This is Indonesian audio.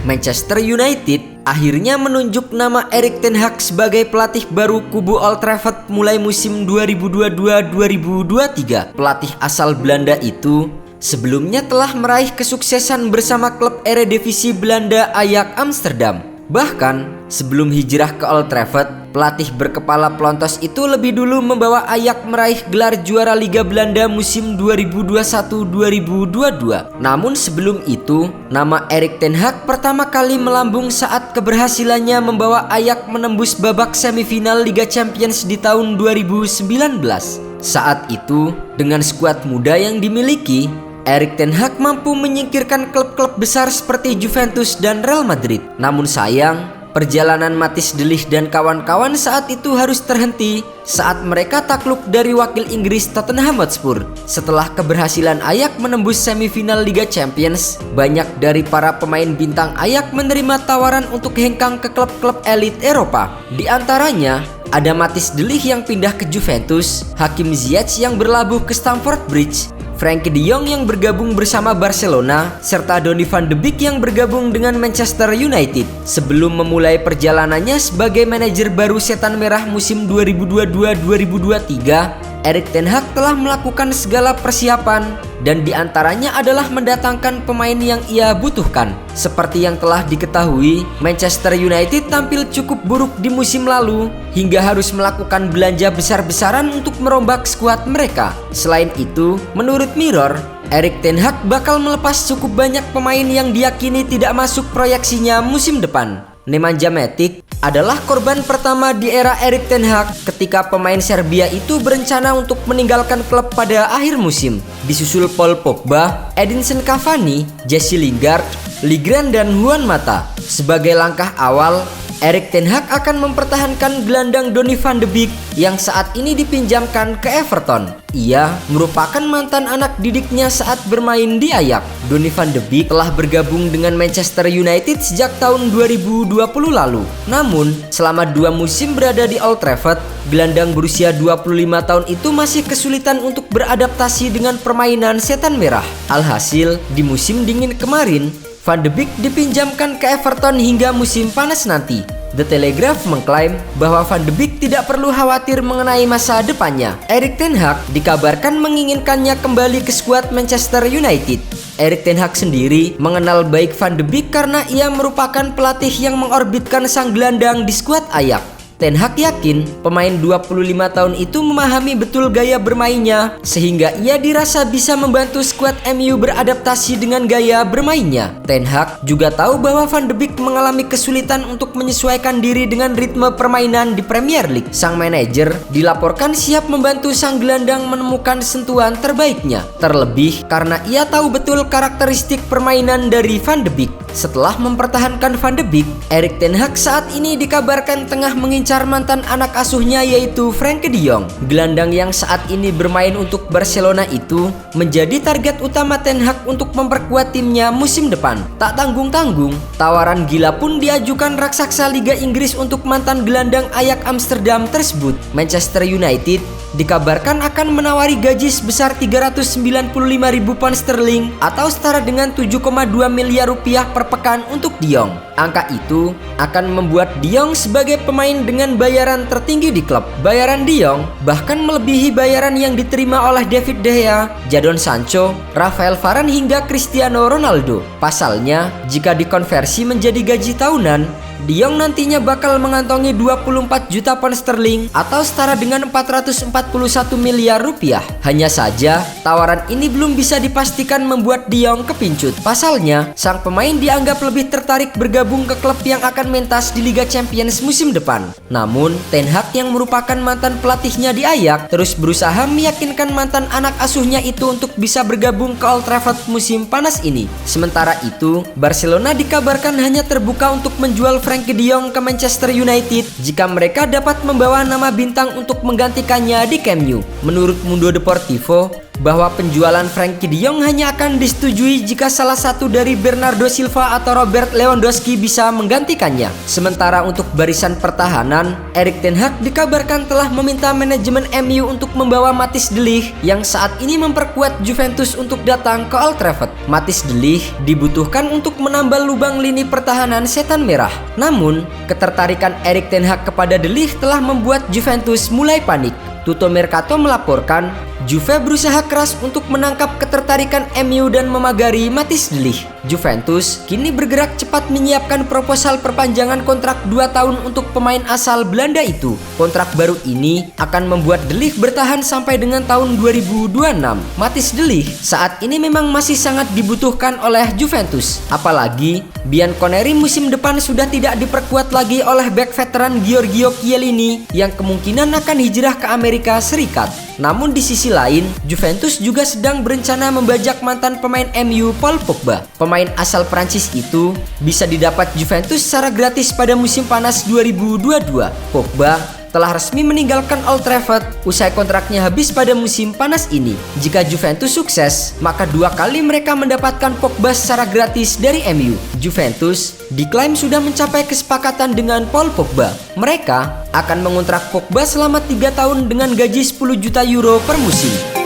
Manchester United akhirnya menunjuk nama Erik ten Hag sebagai pelatih baru kubu Old Trafford mulai musim 2022-2023. Pelatih asal Belanda itu sebelumnya telah meraih kesuksesan bersama klub Eredivisie Belanda Ajax Amsterdam. Bahkan sebelum hijrah ke Old Trafford, pelatih berkepala pelontos itu lebih dulu membawa Ajax meraih gelar juara Liga Belanda musim 2021-2022. Namun sebelum itu, nama Erik ten Hag pertama kali melambung saat keberhasilannya membawa Ajax menembus babak semifinal Liga Champions di tahun 2019. Saat itu, dengan skuad muda yang dimiliki, Erik ten Hag mampu menyingkirkan klub-klub besar seperti Juventus dan Real Madrid. Namun sayang, perjalanan Matthijs de Ligt dan kawan-kawan saat itu harus terhenti saat mereka takluk dari wakil Inggris Tottenham Hotspur. Setelah keberhasilan Ajax menembus semifinal Liga Champions, banyak dari para pemain bintang Ajax menerima tawaran untuk hengkang ke klub-klub elit Eropa. Di antaranya ada Matthijs de Ligt yang pindah ke Juventus, Hakim Ziyech yang berlabuh ke Stamford Bridge, Frenkie de Jong yang bergabung bersama Barcelona, serta Donny van de Beek yang bergabung dengan Manchester United. Sebelum memulai perjalanannya sebagai manajer baru Setan Merah musim 2022-2023, Erik ten Hag telah melakukan segala persiapan dan diantaranya adalah mendatangkan pemain yang ia butuhkan. Seperti yang telah diketahui, Manchester United tampil cukup buruk di musim lalu hingga harus melakukan belanja besar-besaran untuk merombak skuad mereka. Selain itu, menurut Mirror, Erik ten Hag bakal melepas cukup banyak pemain yang diyakini tidak masuk proyeksinya musim depan. Nemanja Matic adalah korban pertama di era Erik ten Hag ketika pemain Serbia itu berencana untuk meninggalkan klub pada akhir musim. Disusul Paul Pogba, Edinson Cavani, Jesse Lingard, Ligren dan Juan Mata. Sebagai langkah awal, Erik ten Hag akan mempertahankan gelandang Donny van de Beek yang saat ini dipinjamkan ke Everton. Ia merupakan mantan anak didiknya saat bermain di Ajax. Donny van de Beek telah bergabung dengan Manchester United sejak tahun 2020 lalu. Namun, selama 2 musim berada di Old Trafford, gelandang berusia 25 tahun itu masih kesulitan untuk beradaptasi dengan permainan Setan Merah. Alhasil, di musim dingin kemarin, Van de Beek dipinjamkan ke Everton hingga musim panas nanti. The Telegraph mengklaim bahwa Van de Beek tidak perlu khawatir mengenai masa depannya. Erik ten Hag dikabarkan menginginkannya kembali ke skuad Manchester United. Erik ten Hag sendiri mengenal baik Van de Beek karena ia merupakan pelatih yang mengorbitkan sang gelandang di skuad Ajax. Ten Hag yakin pemain 25 tahun itu memahami betul gaya bermainnya sehingga ia dirasa bisa membantu skuad MU beradaptasi dengan gaya bermainnya. Ten Hag juga tahu bahwa Van de Beek mengalami kesulitan untuk menyesuaikan diri dengan ritme permainan di Premier League. Sang manajer dilaporkan siap membantu sang gelandang menemukan sentuhan terbaiknya. Terlebih karena ia tahu betul karakteristik permainan dari Van de Beek. Setelah mempertahankan Van de Beek, Erik ten Hag saat ini dikabarkan tengah mengincar mantan anak asuhnya yaitu Frenkie de Jong. Gelandang yang saat ini bermain untuk Barcelona itu menjadi target utama ten Hag untuk memperkuat timnya musim depan. Tak tanggung-tanggung, tawaran gila pun diajukan raksasa Liga Inggris untuk mantan gelandang Ajax Amsterdam tersebut. Manchester United dikabarkan akan menawari gaji sebesar 395.000 pound sterling atau setara dengan 7,2 miliar rupiah per pekan untuk De Jong. Angka itu akan membuat De Jong sebagai pemain dengan bayaran tertinggi di klub. Bayaran De Jong bahkan melebihi bayaran yang diterima oleh David De Gea, Jadon Sancho, Rafael Varane hingga Cristiano Ronaldo. Pasalnya, jika dikonversi menjadi gaji tahunan, De Jong nantinya bakal mengantongi 24 juta pound sterling atau setara dengan 441 miliar rupiah. Hanya saja, tawaran ini belum bisa dipastikan membuat De Jong kepincut. Pasalnya, sang pemain dianggap lebih tertarik bergabung ke klub yang akan mentas di Liga Champions musim depan. Namun, Ten Hag yang merupakan mantan pelatihnya di Ajax terus berusaha meyakinkan mantan anak asuhnya itu untuk bisa bergabung ke Old Trafford musim panas ini. Sementara itu, Barcelona dikabarkan hanya terbuka untuk menjual Frenkie de Jong ke Manchester United jika mereka dapat membawa nama bintang untuk menggantikannya di Camp Nou. Menurut Mundo Deportivo, bahwa penjualan Frenkie de Jong hanya akan disetujui jika salah satu dari Bernardo Silva atau Robert Lewandowski bisa menggantikannya. Sementara untuk barisan pertahanan, Erik ten Hag dikabarkan telah meminta manajemen MU untuk membawa Matthijs de Ligt yang saat ini memperkuat Juventus untuk datang ke Old Trafford. Matthijs de Ligt dibutuhkan untuk menambal lubang lini pertahanan setan merah. Namun, ketertarikan Erik ten Hag kepada de Ligt telah membuat Juventus mulai panik. Tutto Mercato melaporkan, Juve berusaha keras untuk menangkap ketertarikan MU dan memagari Matthijs de Ligt. Juventus kini bergerak cepat menyiapkan proposal perpanjangan kontrak 2 tahun untuk pemain asal Belanda itu. Kontrak baru ini akan membuat de Ligt bertahan sampai dengan tahun 2026. Matthijs de Ligt saat ini memang masih sangat dibutuhkan oleh Juventus. Apalagi Bianconeri musim depan sudah tidak diperkuat lagi oleh bek veteran Giorgio Chiellini yang kemungkinan akan hijrah ke Amerika Serikat. Namun di sisi lain, Juventus juga sedang berencana membajak mantan pemain MU Paul Pogba. Pemain asal Prancis itu bisa didapat Juventus secara gratis pada musim panas 2022. Pogba telah resmi meninggalkan Old Trafford usai kontraknya habis pada musim panas ini. Jika Juventus sukses, maka 2 kali mereka mendapatkan Pogba secara gratis dari MU. Juventus diklaim sudah mencapai kesepakatan dengan Paul Pogba. Mereka akan mengontrak Pogba selama 3 tahun dengan gaji 10 juta euro per musim.